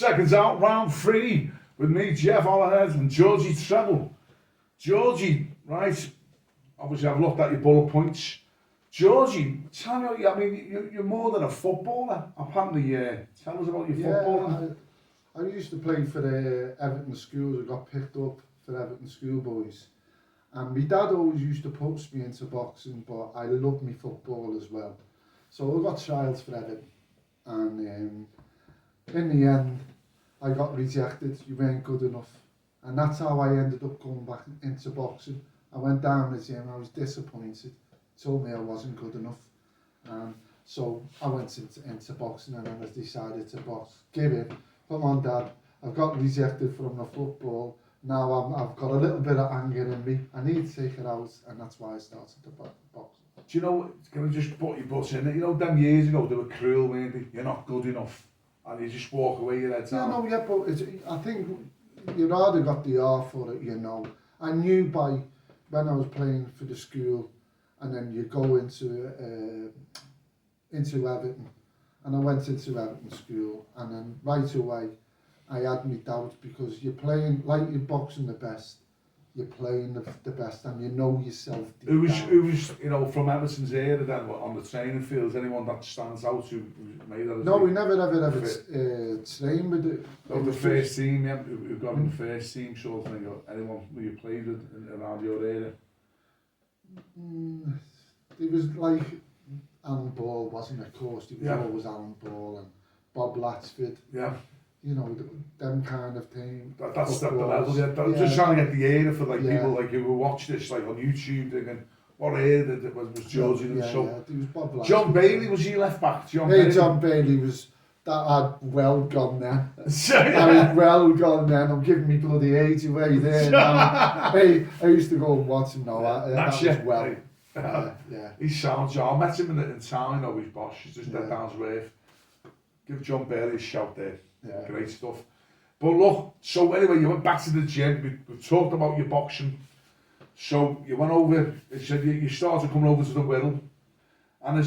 Seconds out, round 3, with me, Jeff Ollerhead, and Georgie Treble. Georgie, right, obviously I've looked at your bullet points. Georgie, tell me, I mean, you're more than a footballer, apparently. Tell us about your footballing. I used to play for the Everton schools. I got picked up for Everton schoolboys. And my dad always used to push me into boxing, but I loved my football as well. So I got trials for Everton. And in the end, I got rejected. You weren't good enough. And that's how I ended up going back into boxing. I went down the gym, I was disappointed. Told me I wasn't good enough. So I went into boxing, and then I decided to box. Give it. Come on, Dad. I've got rejected from the football. Now I've got a little bit of anger in me. I need to take it out, and that's why I started to box. Do you know, can I just put your butts in it? You know, them years ago, they were cruel, weren't they? You're not good enough. And you just walk away, your head down. Yeah, but I think you'd either got the R for it, you know. I knew when I was playing for the school, and then you go into Everton, and I went into Everton school, and then right away I had my doubts, because you're playing like you're boxing the best, you're playing the best, and you know yourself. Who was you know, from Everton's era then on the training field? Anyone that stands out who made that? No, we never ever trained with it. Oh, the first team, yeah, who got in the first team sort of thing, or anyone who you played with around your era? It was like Alan Ball, wasn't it? Of course, it was always Alan Ball and Bob Latchford. Yeah. You know, them kind of thing. That's the level, yeah. I'm just trying to get the era for like people like who will watch this like on YouTube thinking, what era was Georgie and so. Yeah, it was Bob Latchford. John Bailey, was he left back? John Bailey was, that had well gone then. I was well gone then. I'm giving me bloody age away there now. Hey, I used to go and watch him now. That was well. Yeah. He's sound, John. I met him in town, you know, his boss. He's just dead down his way. Give John Bailey a shout there. Yeah. Great stuff. But look, so anyway, you went back to the gym. We talked about your boxing. So you went over, you started coming over to the Wirral. And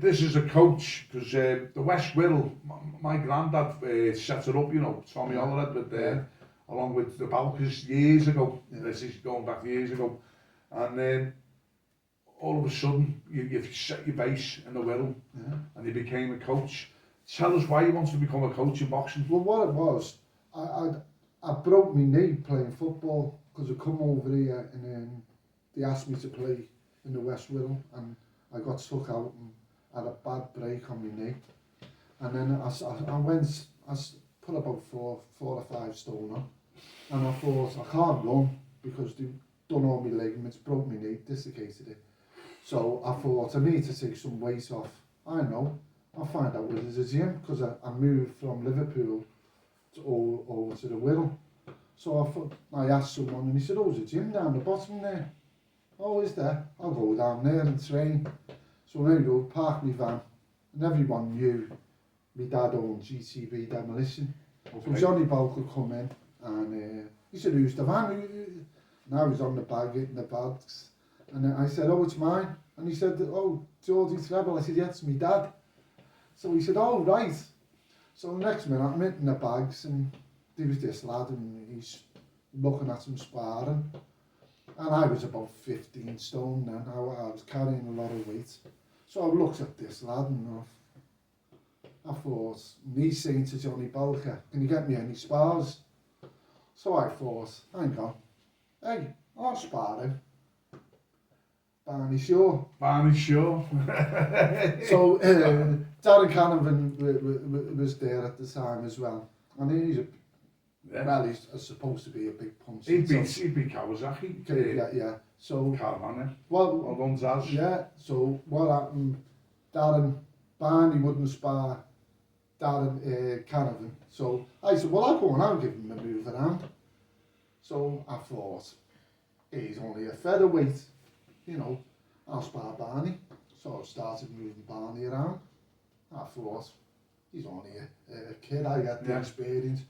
this is a coach, because the West Wirral, my granddad set it up, you know, Tommy Ollerhead, with, along with the Balkers years ago. This is going back years ago. And all of a sudden, you set your base in the Wirral, and you became a coach. Tell us why you wanted to become a coach in boxing. Well, what it was, I broke my knee playing football, because I come over here and then they asked me to play in the West Wirral, and I got stuck out and had a bad break on my knee. And then I put about 4 or 5 stone on, and I thought, I can't run because they've done all my ligaments, broke my knee, dislocated it. So I thought, I need to take some weight off. I know, I'll find out where there's a gym, because I moved from Liverpool over to the Wirral. So I asked someone, and he said, oh, there's a gym down the bottom there. Oh, is there? I'll go down there and train. So there you go, park my van, and everyone knew my dad owned GTB Demolition. Okay. So Johnny Ball could come in, and he said, who's the van? Now he's on the bag, hitting the bags. And then I said, oh, it's mine. And he said, oh, Georgie Treble. I said, yeah, it's my dad. So he said, oh, right. So the next minute, I'm hitting the bags, and there was this lad, and he's looking at him sparring. And I was about 15 stone then. I was carrying a lot of weight. So I looked at this lad, and I thought, and he's saying to Johnny Balker, can you get me any spars? So I thought, hang on, hey, I'll spar him. Barney Shaw. Barney Shaw. So Darren Canavan was there at the time as well. And he's he's supposed to be a big puncher. He'd be Kawasaki. Yeah. So Caravan. Well, Gonzaz. Yeah. So what happened? Barney wouldn't spar Darren Canavan. So I said, well, I'll go and I'll give him a move around. So I thought, he's only a featherweight. You know, I'll spar Barney. So I started moving Barney around. I thought, he's only a kid, I got the experience.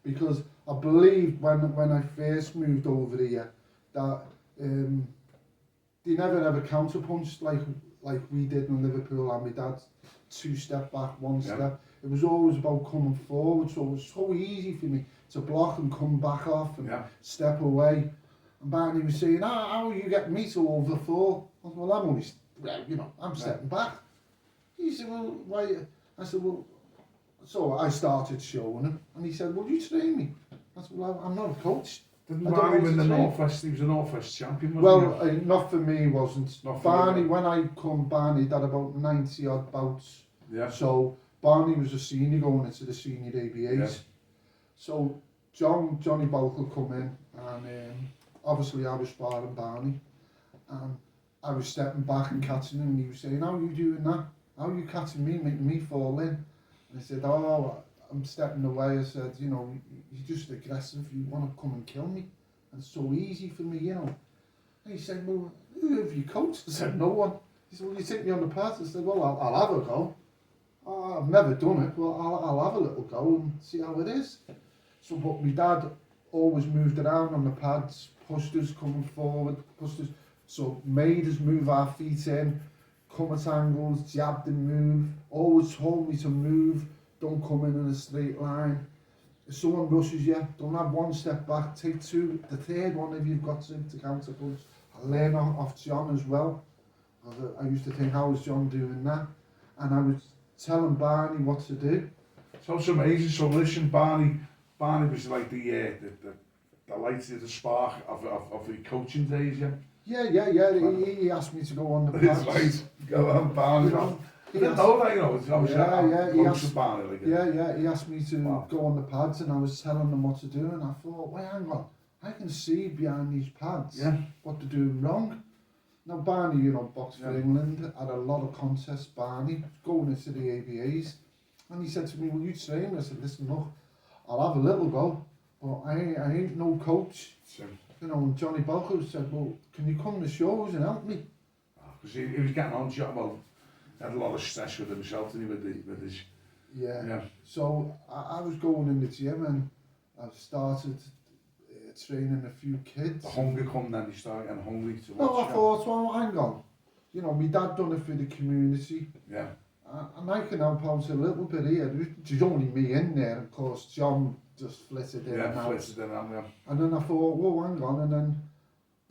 Because I believe when I first moved over here, that they never ever counterpunched like we did in Liverpool, and my dad 2 step back, 1 step. it was always about coming forward, so it was so easy for me to block and come back off and step away. And Barney was saying, how are you getting me to over 4? I said, well, I'm only, I'm stepping back. He said, well, why? I said, well, so I started showing him, and he said, well, you train me. I said, well, I'm not a coach. Didn't Barney win the Northwest? He was a Northwest champion, wasn't he? Well, not for me, he wasn't. Barney, when I Barney had about 90 odd bouts. Yeah. So Barney was a senior going into the senior ABAs. Yeah. So Johnny Bowker come in, and obviously I was sparring Barney, and I was stepping back and catching him, and he was saying, how are you doing that? How are you catching me, making me fall in? And I said, I'm stepping away. I said, you're just aggressive, you want to come and kill me. And it's so easy for me, And he said, well, who have you coached? I said, no one. He said, well, you take me on the path. I said, well, I'll have a go. I've never done it, well, I'll have a little go and see how it is. So, but my dad always moved around on the pads, pushed us coming forward, pushed us, so made us move our feet in, come at angles, jabbed and move, always told me to move, don't come in a straight line. If someone rushes you, don't have one step back, take 2, the third one if you've got to counter punch. I learned off John as well. I used to think, how was John doing that? And I was telling Barney what to do. So it's amazing. So listen, Barney was like the light of the spark of the coaching days, yeah? Yeah. He asked me to go on the pads. That's right. Go on, Barney. I didn't know that, I was Barney. He asked me to go on the pads, and I was telling them what to do, and I thought, wait, hang on, I can see behind these pads what they're doing wrong. Now Barney, boxed for England, had a lot of contests, Barney, going into the ABAs, and he said to me, will you train me? I said, listen, look, I'll have a little go, but I ain't no coach. And Johnny Bowker said, well, can you come to shows and help me? Because he was getting on, had a lot of stress with himself, didn't he, with his... Yeah. So I was going in the gym, and I started training a few kids. The hunger come then, you start getting hungry to watch. No, I thought, well, hang on. My dad done it for the community. Yeah. And I can help out a little bit here. There's only me in there, of course. John just flitted in and out. And then I thought, well, hang on. And then,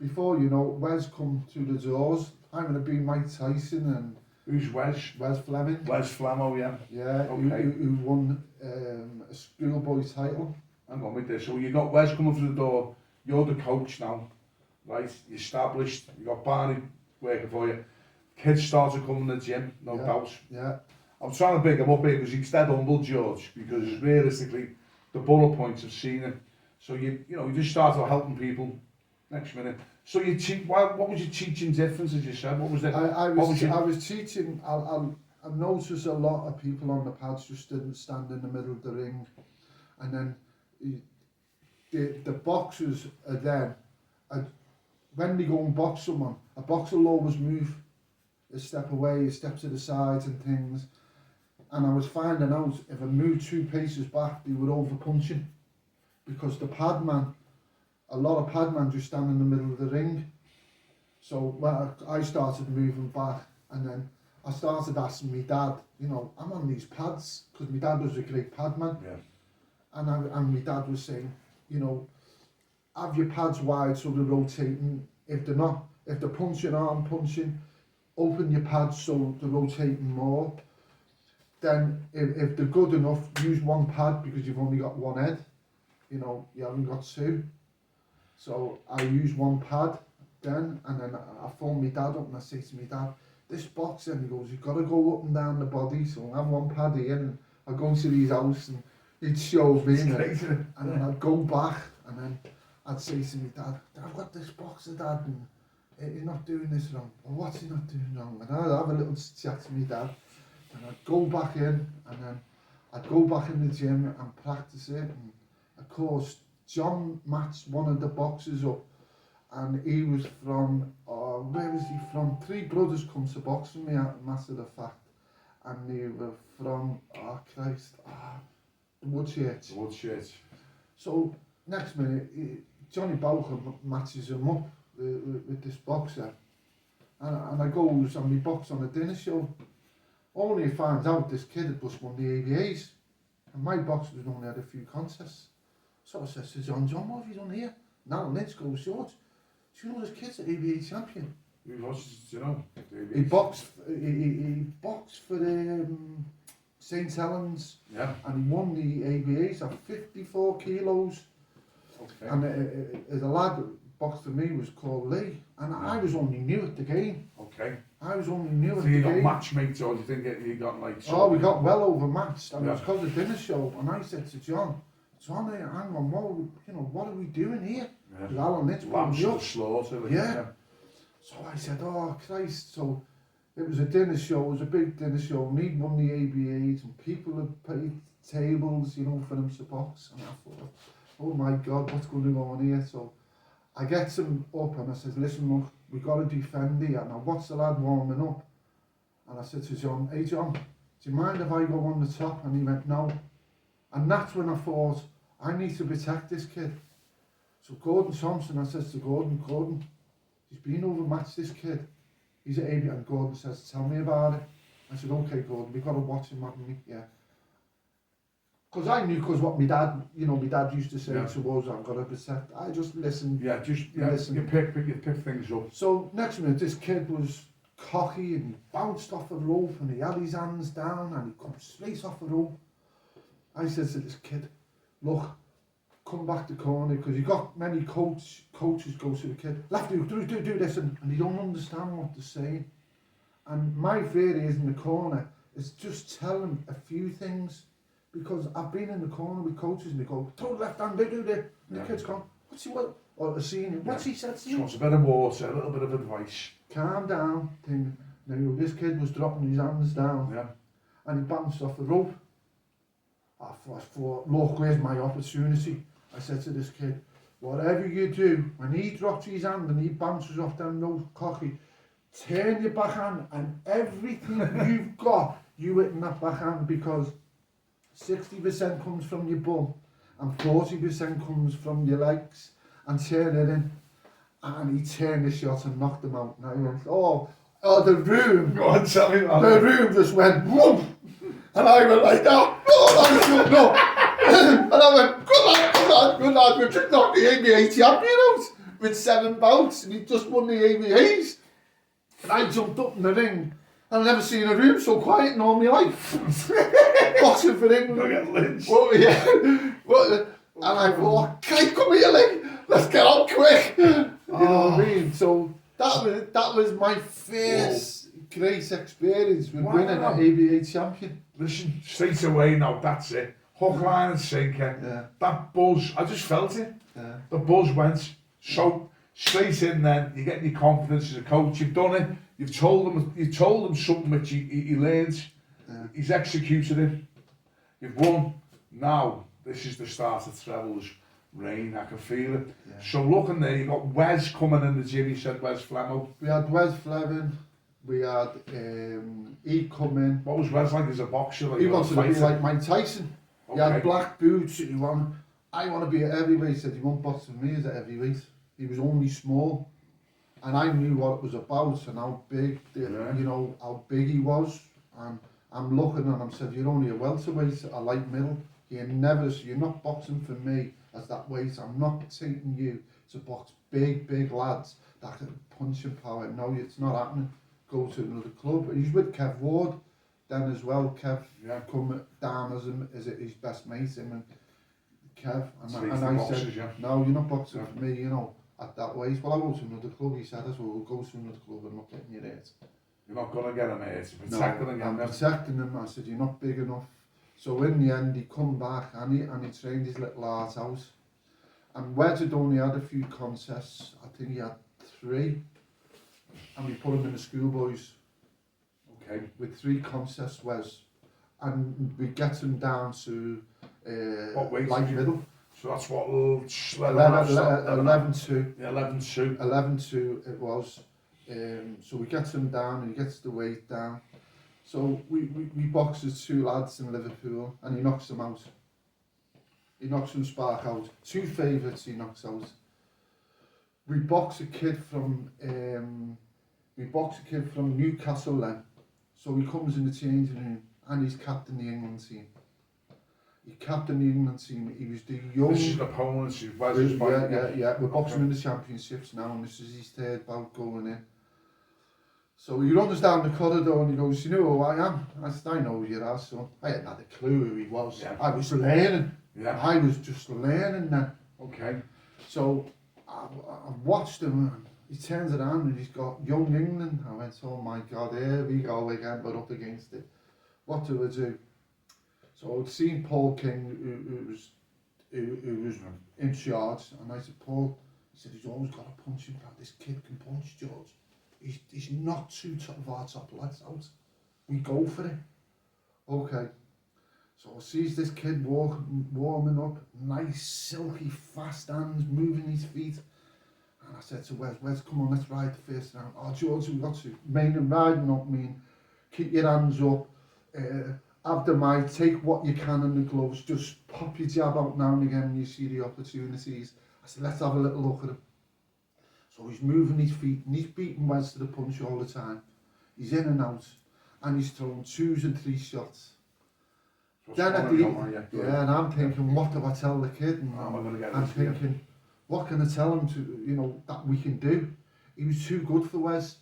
before you know, Wes come through the doors. I'm going to be Mike Tyson and... Who's Wes? Wes Fleming. Wes Flamo, yeah. Yeah, okay. who won a schoolboy title. Hang on with this. So you got Wes coming through the door. You're the coach now, right? You're established. You got Barney working for you. Kids started coming to the gym, no doubt. Yeah. I'm trying to big him up here because he's dead humble, George. Because realistically, the bullet points have seen him. So you just started helping people. Next minute. So you what was your teaching difference, as you said? What was it? I was teaching. I noticed a lot of people on the pads just didn't stand in the middle of the ring, and then the boxers are then. When they go and box someone, a boxer will always move a step away, a step to the sides and things. And I was finding out if I moved 2 paces back, they were over punching, because the pad man. A lot of padman just stand in the middle of the ring. So I started moving back, and then I started asking my dad, I'm on these pads, because my dad was a great padman. Yeah. And my dad was saying, have your pads wide so they're rotating. If they're punching, arm punching, open your pads so they're rotating more. Then if they're good enough, use 1 pad because you've only got 1 head. You haven't got 2. So I use 1 pad then, and then I phone my dad up and I say to my dad, this boxing, he goes, you've got to go up and down the body, so I have 1 pad here, and I go to his house and he'd show me, and then I'd go back, and then I'd say to my dad, I've got this boxer, Dad, and he's not doing this wrong. Well, what's he not doing wrong? And I'd have a little chat to my dad, and I'd go back in, and then I'd go back in the gym and practice it, and of course, John matched one of the boxers up, and he was from, where was he from? 3 brothers come to box with me, matter of fact, and they were from, the Woodchurch. So, next minute, Johnny Bowker matches him up with this boxer, and I goes and we box on a dinner show. Only I found out this kid had just won the ABAs. And my boxer had only had a few contests. So I said to John, what have you done here? Now let's go, George. Do you know this kid's an ABA champion? Who was, do you know? He boxed for St Helens. Yeah. And he won the ABAs at 54 kilos. Okay. And as a lad boxed for me was called Lee. And I was only new at the game. Okay. I was only new at So the you game. got matchmates or you didn't get, you got like... Oh, we got well overmatched. And Yeah. it was called a dinner show. And I said to John, hang on, what are we doing here? Yeah. Alan, let's Lambs to the slaughter. Like, yeah. So I said, oh Christ. So it was a dinner show, it was a big dinner show. And he'd won the ABAs and people had paid tables, you know, for him to box. And I thought, oh my God, what's going on here? So I get him up and I said, listen, look, we got to defend here. Now, what's the lad warming up? And I said to John, hey John, do you mind if I go on the top? And he went, no. And that's when I thought, I need to protect this kid. So Gordon Thompson, I says to Gordon, he's been overmatched, this kid. He's at AB, and Gordon says, tell me about it. I said, okay Gordon, we've got to watch him, haven't we? Yeah. Because I knew, what my dad used to say to us, I've got to protect. I just listened. Yeah, listen. You pick things up. So next minute, this kid was cocky and he bounced off a rope and he had his hands down and he come straight off the rope. I said to this kid, look, come back to corner, because you got many coaches go to the kid, left do this, and he don't understand what they're saying. And my theory is in the corner is just tell them a few things, because I've been in the corner with coaches and they go, throw the left hand, they do that. And the kid's gone, what's he what? Or the senior, what's he said to you? Wants a bit of water, a little bit of advice. Calm down. Now this kid was dropping his hands down, and he bounced off the rope. I thought, look, where's my opportunity? I said to this kid, whatever you do, when he drops his hand and he bounces off them nose cocky, turn your backhand and everything you've got, you hit in that backhand, because 60% comes from your bum and 40% comes from your legs, and turn it in. And he turned the shot and knocked him out. And I went, oh, the room. Go on, tell me about the room just went, whoop. And I went like that. No. And I went, good lad, we just knocked the ABA champion out with 7 bouts, and he just won the ABAs. And I jumped up in the ring. I've never seen a room so quiet in all my life. Boxing for England. Don't get lynched. Well, yeah. And I thought, come here, Lee. Let's get out quick. You know what I mean? So that was my first great experience with winning an ABA champion. Listen, straight away now, that's it. Hook, line and sinker. Yeah. That buzz, I just felt it. Yeah. The buzz went so straight in then. You're getting your confidence as a coach. You've done it. You've told him something which he learned. Yeah. He's executed it. You've won. Now, this is the start of Treble's reign. I can feel it. Yeah. So looking there, you got Wes coming in the gym. You said Wes Flemmo. We had Wes Fleming. We had he come in. What was Wes like as a boxer? Like he wanted to be like Mike Tyson. Okay. He had black boots. I want to be a heavyweight. He said he won't box with me as a heavyweight. He was only small, and I knew what it was about and how big, how big he was. And I'm looking at him. Said, "You're only a welterweight, a light middle. You're not boxing for me as that weight. I'm not taking you to box big lads that can punch and power. No, it's not happening. Go to another club." He's with Kev Ward then as well. Kev come down as his best mate, him and Kev. And I said, no, you're not boxing for me, at that weight. Well, I go to another club. He said, we'll go to another club and not getting your hurt. You're not going to get him hurt. I'm protecting him. I said, you're not big enough. So in the end, he come back and he trained his little art out. And Wedge had only had a few contests. I think he had 3. And we put him in the schoolboys. Okay. With 3 contests, Wes. And we get him down to what weight? Light middle. So that's what 11-2. Yeah, 11-2. 11-2 it was. So we get him down and he gets the weight down. So we boxes 2 lads in Liverpool and he knocks them out. He knocks them spark out. 2 favourites he knocks out. We box a kid from Newcastle then. So he comes in the changing room and he's captain the England team. He captained the England team. He was the young... This is an opponent, yeah. We're boxing in the championships now, and this is his third bout going in. So he runs down the corridor and he goes, you know who I am? I said, I know who you are, son. I hadn't had a clue who he was. Yeah. I was learning. Yeah. I was just learning then. Okay. So I watched him and he turns around and he's got Young England. I went, oh my God, here we go again, we're up against it. What do I do? So I'd seen Paul King, who was in charge, and I said, Paul, he said, he's always got a punching power. This kid can punch, George. He's not too top of our top lads out. We go for it. Okay. So I sees this kid warming up, nice, silky, fast hands, moving his feet. And I said to Wes, come on, let's ride the first round. Oh, George, we've got to. Meaning riding up, keep your hands up, have the mic, take what you can in the gloves, just pop your jab out now and again when you see the opportunities. I said, let's have a little look at him. So he's moving his feet and he's beating Wes to the punch all the time. He's in and out and he's throwing 2s and 3 shots. Then at the and I'm thinking, what do I tell the kid? And I'm thinking, what can I tell him to, that we can do? He was too good for Wes.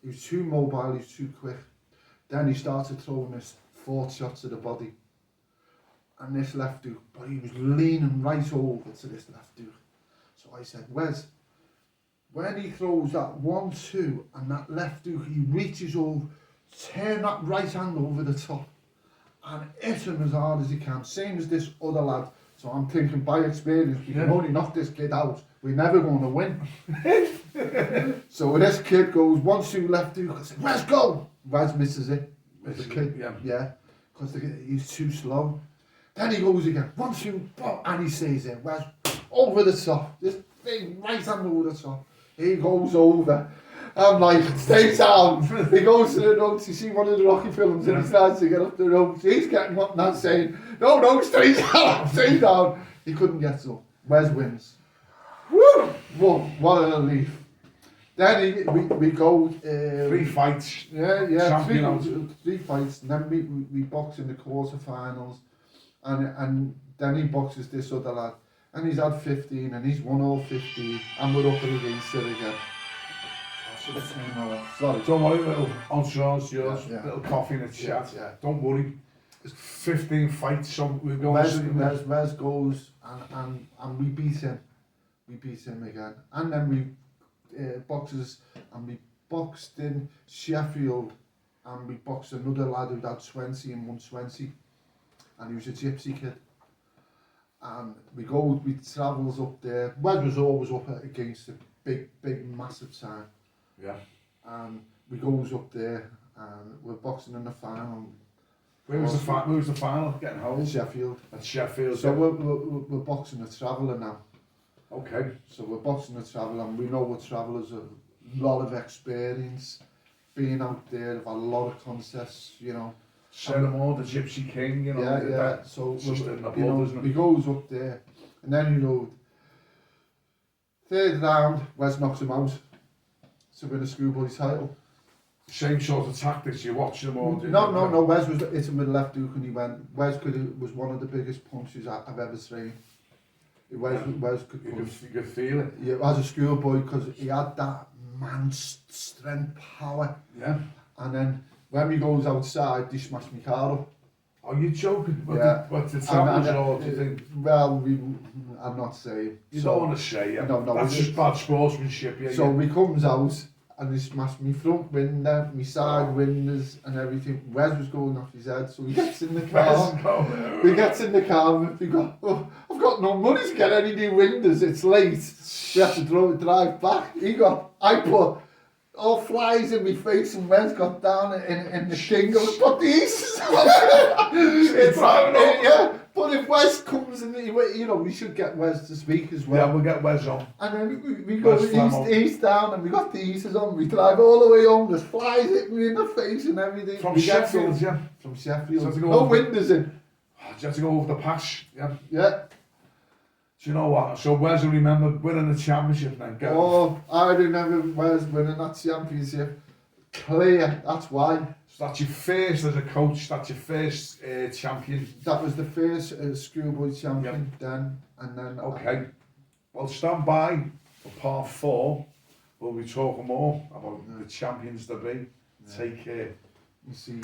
He was too mobile, he was too quick. Then he started throwing us 4 shots to the body. And this left hook, but he was leaning right over to this left hook. So I said, Wes, when he throws that 1-2 and that left hook, he reaches over, turn that right hand over the top and hit him as hard as he can, same as this other lad. So I'm thinking, by experience, we can only knock this kid out. We're never going to win. So this kid goes 1-2 left hook. I said, Wes, go! Wes misses it. The kid, because he's too slow. Then he goes again, 1-2, and he says it, Wes, over the top. This big right hand over the top. He goes over. I'm like, stay down. He goes to the ropes. You see one of the Rocky films and he starts to get up the ropes. He's getting up now saying, no, stay down, stay down. He couldn't get up. Wes wins. Woo! Whoa, what a relief. Then we go... 3 fights. Yeah, 3 fights. And then we box in the quarterfinals. And then he boxes this other lad. And he's had 15 and he's won all 15. And we're up against it again. Sorry. Don't worry, little entourage, yours, little coffee in the chat. Yeah. Don't worry. There's 15 fights, so we're going to... Wes goes and we beat him. We beat him again. And then we boxes, and we boxed in Sheffield, and we boxed another lad who had 20 and 120. And he was a gypsy kid. And we travels up there. Wes was always up against a big, massive time. Yeah. And we goes up there and we're boxing in the final. Where was the final? Getting home? Sheffield. At Sheffield. So we're boxing a traveller now. Okay. So we're boxing a traveller and we know what travellers have a lot of experience. Being out there, they've had a lot of contests, Seymour, the Gypsy King, Yeah. So we goes up there and then, third round, Wes knocks him out to win a schoolboy title. Same sort of tactics, you watch them all? No, Wes was hit him with a left hook and he went. Wes was one of the biggest punches I've ever seen. Wes could punch. You could feel it. Yeah, as a schoolboy, because he had that man's strength, power. Yeah. And then when he goes outside, he smashed my car up. Are you joking? What the Treble or do you think? Well, I'm not saying. You don't want to say, yeah. No, that's just bad sportsmanship, yeah. So he comes out and he smashed me front window, my side windows and everything. Wes was going off his head, so he gets in the car. He gets in the car and we go, I've got no money to get any new windows, it's late. We have to drive back. I put all flies in my face and Wes got down in the shingles, put the eases on. Yeah, but if Wes comes and we should get Wes to speak as well. Yeah, we'll get Wes on. And then we go east down and we got the eases on. We drive all the way home. There's flies hitting me in the face and everything. From Sheffield, yeah. From Sheffield. So no windows in. Do you have to go over the pass? Yeah. Yeah. Do you know what? So Wes will remember winning the championship then. I remember Wes winning that championship. Clear, that's why. So that's your first as a coach, that's your first champion. That was the first schoolboy champion then, and then... Okay, well stand by for part 4. We'll be talking more about the champions to be. Take care. You see...